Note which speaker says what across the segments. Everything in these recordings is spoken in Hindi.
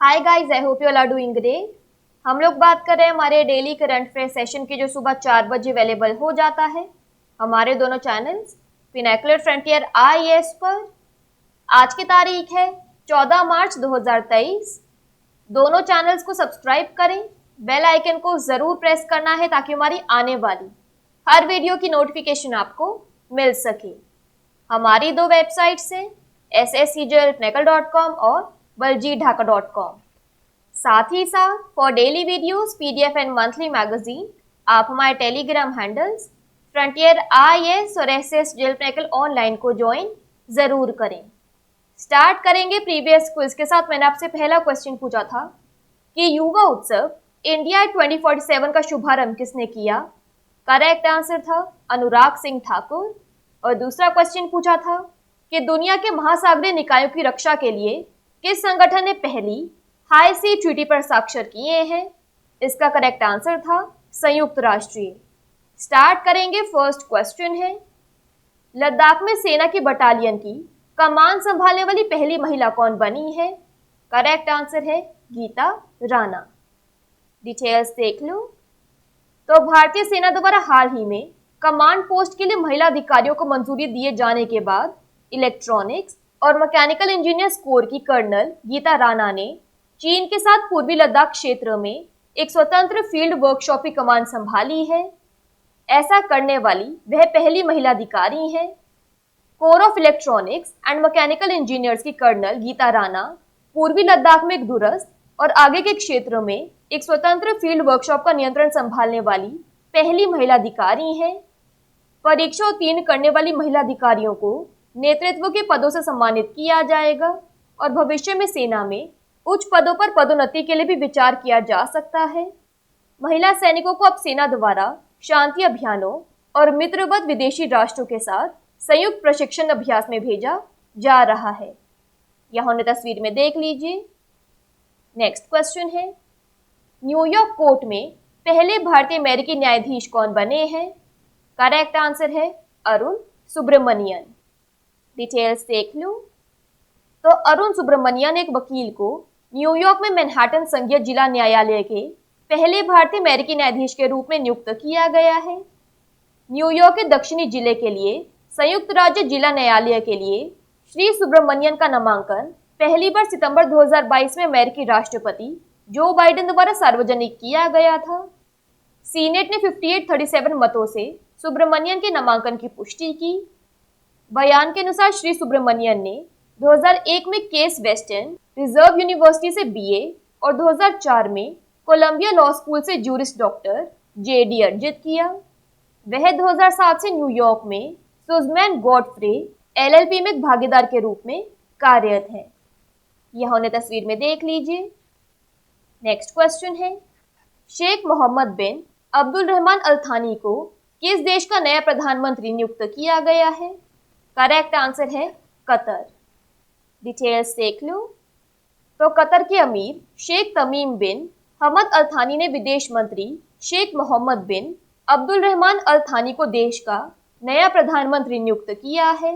Speaker 1: Hi guys, I hope you all are doing great. हम लोग बात कर रहे हैं हमारे डेली करंट अफेयर सेशन की, जो सुबह 4 बजे अवेलेबल हो जाता है हमारे दोनों चैनल्स पिनाकुलर फ्रंटियर आईएएस पर। आज की तारीख है 14 मार्च 2023। दोनों चैनल्स को सब्सक्राइब करें, बेल आइकन को जरूर प्रेस करना है ताकि हमारी आने वाली हर वीडियो की नोटिफिकेशन आपको मिल सके। हमारी दो वेबसाइट्स हैं sscjlpnacle.com और baljeetdhaka.com। साथ ही साथ for daily videos, PDF and monthly magazine आप हमारे टेलीग्राम हैंडल्स फ्रंटियर आईएएस और एसएस जेलपनेकल ऑनलाइन को ज्वाइन जरूर करें। स्टार्ट करेंगे प्रीवियस क्विज के साथ। मैंने आपसे पहला क्वेश्चन पूछा था कि युवा उत्सव इंडिया 2047 का शुभारंभ किसने किया। करेक्ट आंसर था अनुराग सिंह ठाकुर। और दूसरा क्वेश्चन पूछा था कि दुनिया के महासागरीय निकायों की रक्षा के लिए किस संगठन ने पहली हाई सी ट्रीटी पर हस्ताक्षर किए हैं। इसका करेक्ट आंसर था संयुक्त राष्ट्र। स्टार्ट करेंगे, फर्स्ट क्वेश्चन है लद्दाख में सेना की बटालियन की कमान संभालने वाली पहली महिला कौन बनी है। करेक्ट आंसर है गीता राणा। डिटेल्स देख लो। तो भारतीय सेना द्वारा हाल ही में कमांड पोस्ट के लिए महिला अधिकारियों को मंजूरी दिए जाने के बाद इलेक्ट्रॉनिक्स और मैकेनिकल इंजीनियर्स कोर की कर्नल गीता राणा ने चीन के साथ पूर्वी लद्दाख क्षेत्र में एक स्वतंत्र फील्ड वर्कशॉप की कमान संभाली है। ऐसा करने वाली वह पहली महिला अधिकारी हैं। Core of electronics and mechanical engineers की कर्नल गीता राणा पूर्वी लद्दाख में एक दूरस्थ और आगे के क्षेत्र में एक स्वतंत्र फील्ड वर्कशॉप का नियंत्रण संभालने वाली पहली महिला अधिकारी हैं। परीक्षा उत्तीर्ण करने वाली महिला अधिकारियों को नेतृत्व के पदों से सम्मानित किया जाएगा और भविष्य में सेना में उच्च पदों पर पदोन्नति के लिए भी विचार किया जा सकता है। महिला सैनिकों को अब सेना द्वारा शांति अभियानों और मित्रवत विदेशी राष्ट्रों के साथ संयुक्त प्रशिक्षण अभ्यास में भेजा जा रहा है। यह उन्हें तस्वीर में देख लीजिए। नेक्स्ट क्वेश्चन है न्यूयॉर्क कोर्ट में पहले भारतीय अमेरिकी न्यायाधीश कौन बने हैं। करेक्ट आंसर है अरुण सुब्रमण्यन। डिटेल्स देख लो। तो अरुण सुब्रमण्यन एक वकील को न्यूयॉर्क में मैनहट्टन संघीय जिला न्यायालय के पहले भारतीय अमेरिकी न्यायाधीश के रूप में नियुक्त किया गया है। न्यूयॉर्क के दक्षिणी जिले के लिए संयुक्त राज्य जिला न्यायालय के लिए श्री सुब्रमण्यन का नामांकन पहली बार सितंबर 2022 में अमेरिकी राष्ट्रपति जो बाइडेन द्वारा सार्वजनिक किया गया था। सीनेट ने 58-37 मतों से सुब्रमण्यन के नामांकन की पुष्टि की। बयान के अनुसार श्री सुब्रमण्यन ने 2001 में केस वेस्टर्न रिजर्व यूनिवर्सिटी से बीए और 2004 में कोलंबिया लॉ स्कूल से जूरिस डॉक्टर जेडी अर्जित किया। वह 2007 से न्यूयॉर्क में सुज़मैन गॉडफ्रे एलएलपी में एक भागीदार के रूप में कार्यरत है। यह उन्हें तस्वीर में देख लीजिए। नेक्स्ट क्वेश्चन है शेख मोहम्मद बिन अब्दुल रहमान अल थानी को किस देश का नया प्रधानमंत्री नियुक्त किया गया है। करेक्ट आंसर है कतर। डिटेल्स देख लो। तो कतर के अमीर शेख तमीम बिन हमद अल थानी ने विदेश मंत्री शेख मोहम्मद बिन अब्दुल रहमान अल थानी को देश का नया प्रधानमंत्री नियुक्त किया है।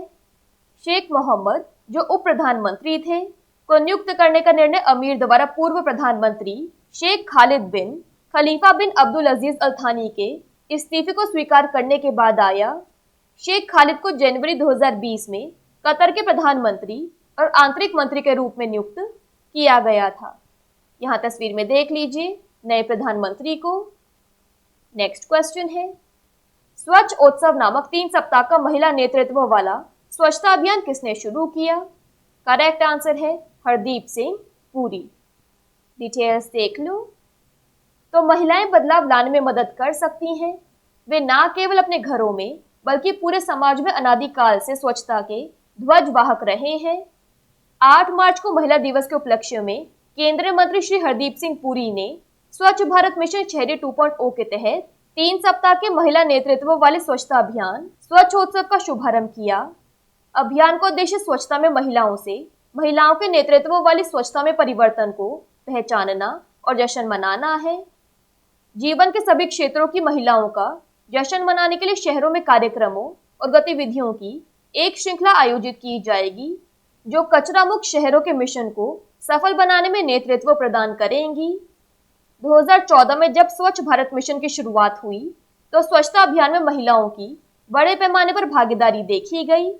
Speaker 1: शेख मोहम्मद जो उप प्रधानमंत्री थे को नियुक्त करने का निर्णय अमीर द्वारा पूर्व प्रधानमंत्री शेख खालिद बिन खलीफा बिन अब्दुल अजीज अल थानी के इस्तीफे को स्वीकार करने के बाद आया। शेख खालिद को जनवरी 2020 में कतर के प्रधानमंत्री और आंतरिक मंत्री के रूप में नियुक्त किया गया था। यहाँ तस्वीर में देख लीजिए नए प्रधानमंत्री को। नेक्स्ट क्वेश्चन है स्वच्छ उत्सव नामक 3 सप्ताह का महिला नेतृत्व वाला स्वच्छता अभियान किसने शुरू किया। करेक्ट आंसर है हरदीप सिंह पुरी। डिटेल्स देख लो। तो महिलाएं बदलाव लाने में मदद कर सकती हैं। वे न केवल अपने घरों में बल्कि पूरे समाज में अनादिकाल से स्वच्छता के ध्वज वाहक रहे हैं। 8 मार्च को महिला दिवस के उपलक्ष्य में केंद्रीय मंत्री श्री हरदीप सिंह पुरी ने स्वच्छ भारत मिशन शहरी 2.0 के तहत 3 सप्ताह के महिला नेतृत्व वाले स्वच्छता अभियान स्वच्छ उत्सव का शुभारंभ किया। अभियान का उद्देश्य स्वच्छता में महिलाओं से महिलाओं के नेतृत्व वाली स्वच्छता में परिवर्तन को पहचानना और जश्न मनाना है। जीवन के सभी क्षेत्रों की महिलाओं का जश्न मनाने के लिए शहरों में कार्यक्रमों और गतिविधियों की एक श्रृंखला आयोजित की जाएगी। जो कचरा मुक्त शहरों के मिशन को सफल बनाने में नेतृत्व प्रदान करेंगी। 2014 में जब स्वच्छ भारत मिशन की शुरुआत हुई तो स्वच्छता अभियान में महिलाओं की बड़े पैमाने पर भागीदारी देखी गई।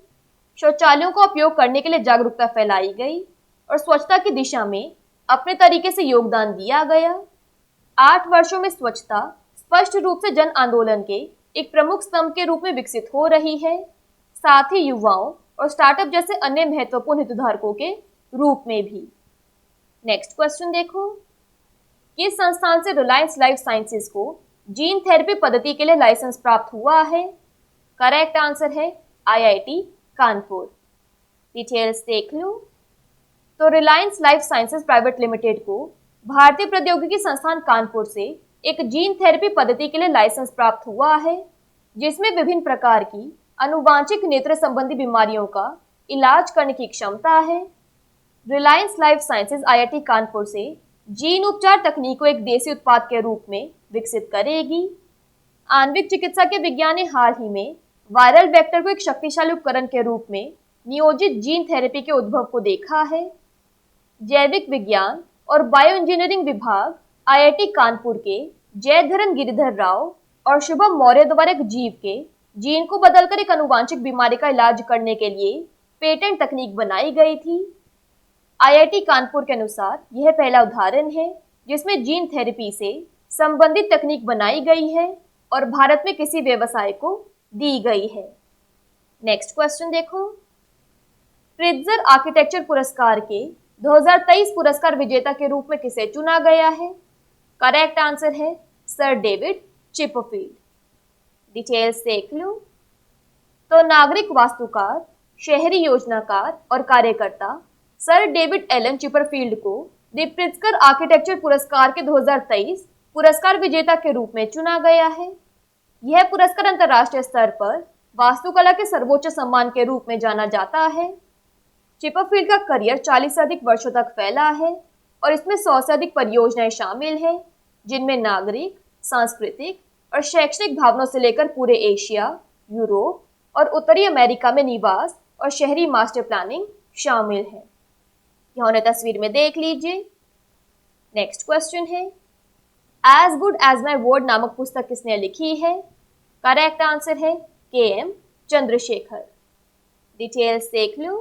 Speaker 1: शौचालयों का उपयोग करने के लिए जागरूकता फैलाई गई और स्वच्छता की दिशा में अपने तरीके से योगदान दिया गया। 8 वर्षों में स्वच्छता स्पष्ट रूप से जन आंदोलन के एक प्रमुख स्तंभ के रूप में विकसित हो रही है, साथ ही युवाओं और स्टार्टअप जैसे अन्य महत्वपूर्ण हितधारकों के रूप में भी। नेक्स्ट क्वेश्चन देखो, किस संस्थान से रिलायंस लाइफ साइंसेज को जीन थेरेपी पद्धति के लिए लाइसेंस प्राप्त हुआ है? करेक्ट आंसर है आईआईटी कानपुर। डिटेल्स देख लो। तो Reliance life sciences private limited को भारतीय प्रौद्योगिकी संस्थान कानपुर से एक जीन थेरेपी पद्धति के लिए लाइसेंस प्राप्त हुआ है, जिसमें विभिन्न प्रकार की आनुवांशिक नेत्र संबंधी बीमारियों का इलाज करने की क्षमता है। Reliance life sciences IIT Kanpur से जीन उपचार तकनीक को एक देसी उत्पाद के रूप में विकसित करेगी। आणविक चिकित्सा के विज्ञान ने हाल ही में वायरल वेक्टर को एक शक्तिशाली उपकरण के रूप में नियोजित जीन थेरेपी के उद्भव को देखा है। जैविक विज्ञान और बायो इंजीनियरिंग विभाग आईआईटी कानपुर के जयधरन गिरिधर राव और शुभम मौर्य द्वारा एक जीव के जीन को बदलकर एक आनुवांशिक बीमारी का इलाज करने के लिए पेटेंट तकनीक बनाई गई थी। आईआईटी कानपुर के अनुसार यह पहला उदाहरण है जिसमें जीन थेरेपी से संबंधित तकनीक बनाई गई है और भारत में किसी व्यवसाय को दी गई है। नेक्स्ट क्वेश्चन देखो, प्रिट्जर आर्किटेक्चर पुरस्कार के 2023 पुरस्कार विजेता के रूप में किसे चुना गया है? करेक्ट आंसर है सर डेविड चिपरफील्ड। डिटेल्स देख लो। तो नागरिक वास्तुकार, शहरी योजनाकार और कार्यकर्ता सर डेविड एलन चिपरफील्ड को द प्रिट्जकर आर्किटेक्चर पुरस्कार के 2023 पुरस्कार विजेता के रूप में चुना गया है। यह पुरस्कार अंतर्राष्ट्रीय स्तर पर वास्तुकला के सर्वोच्च सम्मान के रूप में जाना जाता है। चिपरफील्ड का करियर 40 से अधिक वर्षों तक फैला है और इसमें 100 से अधिक परियोजनाएं शामिल हैं, जिनमें नागरिक, सांस्कृतिक और शैक्षणिक भवनों से लेकर पूरे एशिया, यूरोप और उत्तरी अमेरिका में निवास और शहरी मास्टर प्लानिंग शामिल है। यहाँ उन्हें तस्वीर में देख लीजिए। नेक्स्ट क्वेश्चन है, as good as my word नामक पुस्तक किसने लिखी है? करेक्ट आंसर है के.एम. चंद्रशेखर। डिटेल्स देख लो।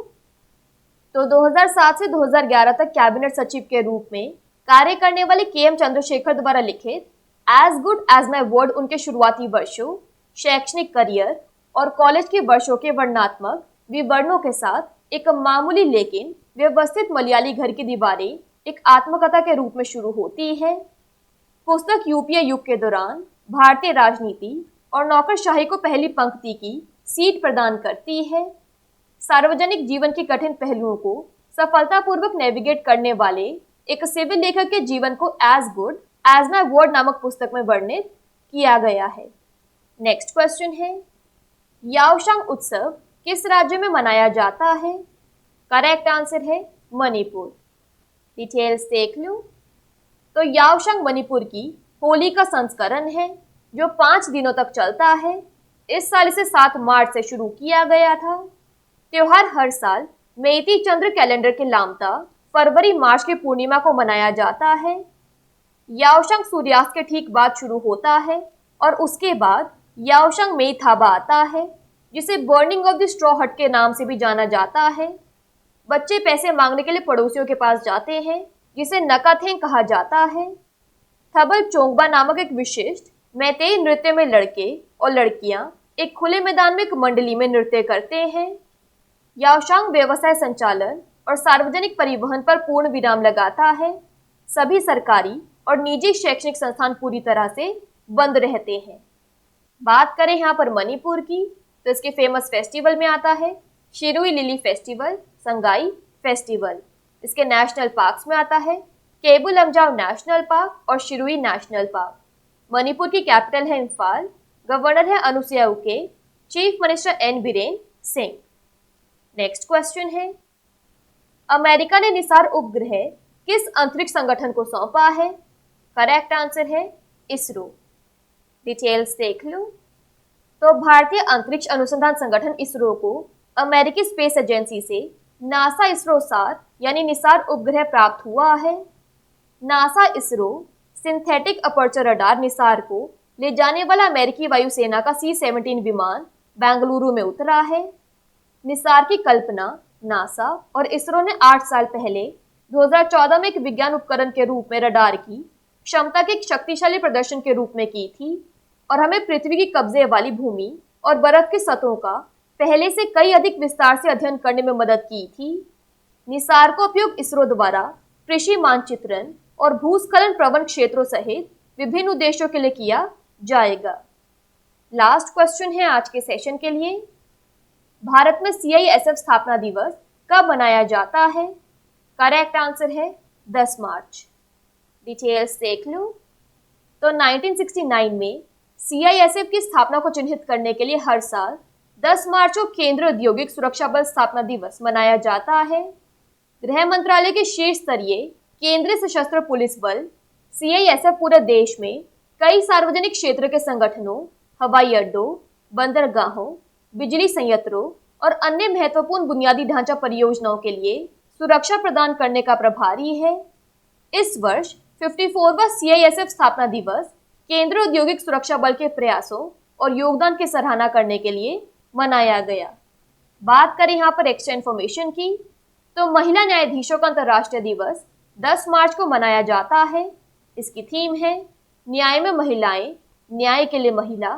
Speaker 1: तो 2007 से 2011 तक कैबिनेट सचिव के रूप में कार्य करने वाले के.एम. चंद्रशेखर द्वारा लिखित as good as my word उनके शुरुआती वर्षों, शैक्षणिक करियर और कॉलेज के वर्षों के वर्णनात्मक विवरणों के साथ एक मामूली लेकिन व्यवस्थित मलयाली घर की दीवारें एक आत्मकथा के रूप में शुरू होती है। पुस्तक यूपीए युग के दौरान भारतीय राजनीति और नौकरशाही को पहली पंक्ति की सीट प्रदान करती है। सार्वजनिक जीवन के कठिन पहलुओं को सफलतापूर्वक नेविगेट करने वाले एक सिविल लेखक के जीवन को as good as my word नामक पुस्तक में वर्णित किया गया है। नेक्स्ट क्वेश्चन है, याओशांग उत्सव किस राज्य में मनाया जाता है? करेक्ट आंसर है मणिपुर। डिटेल्स देख लो। तो याओशांग मणिपुर की होली का संस्करण है जो 5 दिनों तक चलता है। इस साल इसे 7 मार्च से शुरू किया गया था। त्योहार हर साल मेइती चंद्र कैलेंडर के लामता फरवरी मार्च की पूर्णिमा को मनाया जाता है। याओशांग सूर्यास्त के ठीक बाद शुरू होता है और उसके बाद याओशांग मेई थाबा आता है, जिसे बर्निंग ऑफ द स्ट्रॉ हट के नाम से भी जाना जाता है। बच्चे पैसे मांगने के लिए पड़ोसियों के पास जाते हैं, जिसे नकाथेंग कहा जाता है। थबल चोंगबा नामक एक विशिष्ट मैतेई नृत्य में लड़के और लड़कियां एक खुले मैदान में एक मंडली में नृत्य करते हैं। याओशांग व्यवसाय संचालन और सार्वजनिक परिवहन पर पूर्ण विराम लगाता है। सभी सरकारी और निजी शैक्षणिक संस्थान पूरी तरह से बंद रहते हैं। बात करें यहाँ पर मणिपुर की, तो इसके फेमस फेस्टिवल में आता है Shirui lily festival, Sangai festival. इसके नेशनल पार्क्स में आता है केबुल लमजाओ नेशनल पार्क और शिरुई नेशनल पार्क। मणिपुर की कैपिटल है इम्फाल। गवर्नर है Anusuiya Uikey. Chief minister N Biren Singh. Next question है, अमेरिका ने निसार उपग्रह किस अंतरिक्ष संगठन को सौंपा है? करेक्ट आंसर है इसरो। डिटेल्स देख लो। तो भारतीय अंतरिक्ष अनुसंधान संगठन इसरो को अमेरिकी स्पेस एजेंसी से नासा इसरो सार यानी निसार उपग्रह प्राप्त हुआ है। NASA ISRO synthetic aperture radar Nisar को ले जाने वाला अमेरिकी वायुसेना का C-17 विमान बेंगलुरु में उतरा है। निसार की कल्पना नासा और इसरो ने 8 साल पहले 2014 में एक विज्ञान उपकरण के रूप में रडार की क्षमता के एक शक्तिशाली प्रदर्शन के रूप में की थी और हमें पृथ्वी की कब्जे वाली भूमि और बर्फ की सतहों का पहले से कई अधिक विस्तार से अध्ययन करने में मदद की थी। निसार का उपयोग इसरो द्वारा कृषि मानचित्रण और भूस्खलन प्रवण क्षेत्रों सहित विभिन्न उद्देश्यों के लिए किया जाएगा। लास्ट क्वेश्चन है आज के सेशन के लिए, भारत में CISF स्थापना दिवस कब मनाया जाता है? करेक्ट आंसर है 10 मार्च। डिटेल्स देख लो तो 1969 में CISF की स्थापना को चिन्हित करने के लिए हर साल 10 मार्च को केंद्रीय औद्योगिक सुरक्षा बल स्थापना दिवस मनाया जाता है। गृह मंत्रालय के शीर्ष स्तरीय केंद्रीय सशस्त्र पुलिस बल CISF पूरे देश में कई सार्वजनिक क्षेत्र के संगठनों, हवाई अड्डों, बंदरगाहों, बिजली संयंत्रों और अन्य महत्वपूर्ण बुनियादी ढांचा परियोजनाओं के लिए सुरक्षा प्रदान करने का प्रभारी है। इस वर्ष 54वां CISF स्थापना दिवस केंद्रीय औद्योगिक सुरक्षा बल के प्रयासों और योगदान की सराहना करने के लिए मनाया गया। बात करें यहाँ पर एक्स्ट्रा इन्फॉर्मेशन की तो महिला न्यायाधीशों का अंतर्राष्ट्रीय दिवस 10 मार्च को मनाया जाता है। इसकी थीम है न्याय में महिलाएं, न्याय के लिए महिला।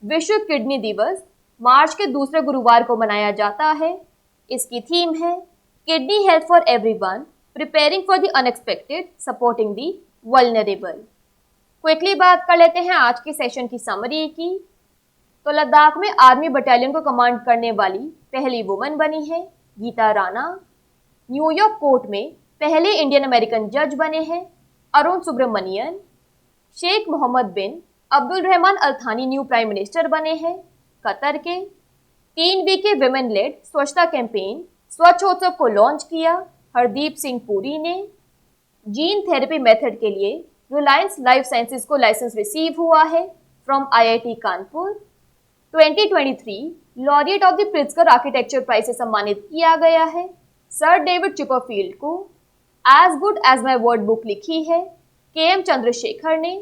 Speaker 1: विश्व किडनी दिवस मार्च के दूसरे गुरुवार को मनाया जाता है। इसकी थीम है kidney health for everyone, preparing for the unexpected, supporting the vulnerable. Quickly बात कर लेते हैं आज की सेशन की समरी की। तो लद्दाख में आर्मी बटालियन को कमांड करने वाली पहली वुमन बनी है गीता राणा। न्यूयॉर्क कोर्ट में पहले इंडियन अमेरिकन जज बने हैं अरुण सुब्रमण्यन। शेख मोहम्मद बिन अब्दुल रहमान अल थानी न्यू प्राइम मिनिस्टर बने हैं कतर के। 3 वीके विमेन लेड स्वच्छता कैंपेन स्वच्छोत्सव को लॉन्च किया हरदीप सिंह पुरी ने। जीन थेरेपी मेथड के लिए रिलायंस लाइफ साइंसेज को लाइसेंस रिसीव हुआ है from IIT Kanpur. 2023 laureate of the Pritzker architecture prize से सम्मानित किया गया है सर डेविड चिपरफील्ड को। As good as my word book लिखी है KM चंद्रशेखर ने।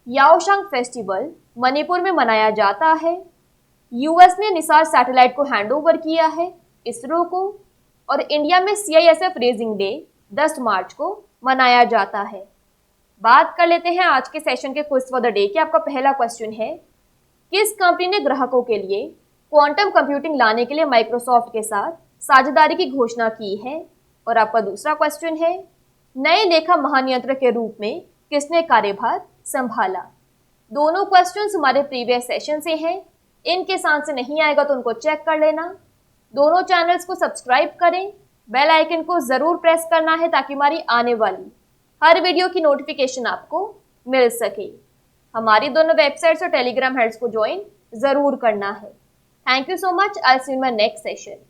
Speaker 1: याओशांग फेस्टिवल मणिपुर में मनाया जाता है। US ने निसार सैटेलाइट को हैंडओवर किया है इसरो को। और इंडिया में CISF रेजिंग डे 10 मार्च को मनाया जाता है। बात कर लेते हैं आज के सेशन के क्विज फॉर द डे के। आपका पहला क्वेश्चन है किस कंपनी ने ग्राहकों के लिए क्वांटम कंप्यूटिंग लाने के लिए माइक्रोसॉफ्ट के साथ साझेदारी की घोषणा की है? और आपका दूसरा क्वेश्चन है नए लेखा महानियंत्रक के रूप में किसने कार्यभार संभाला? दोनों क्वेश्चंस हमारे प्रीवियस सेशन से हैं। इनके साथ से नहीं आएगा तो उनको चेक कर लेना। दोनों चैनल्स को सब्सक्राइब करें, बेल आइकन को जरूर प्रेस करना है ताकि हमारी आने वाली हर वीडियो की नोटिफिकेशन आपको मिल सके। हमारी दोनों वेबसाइट्स और टेलीग्राम हैंडल्स को ज्वाइन जरूर करना है। Thank you so much. I see you in my next session.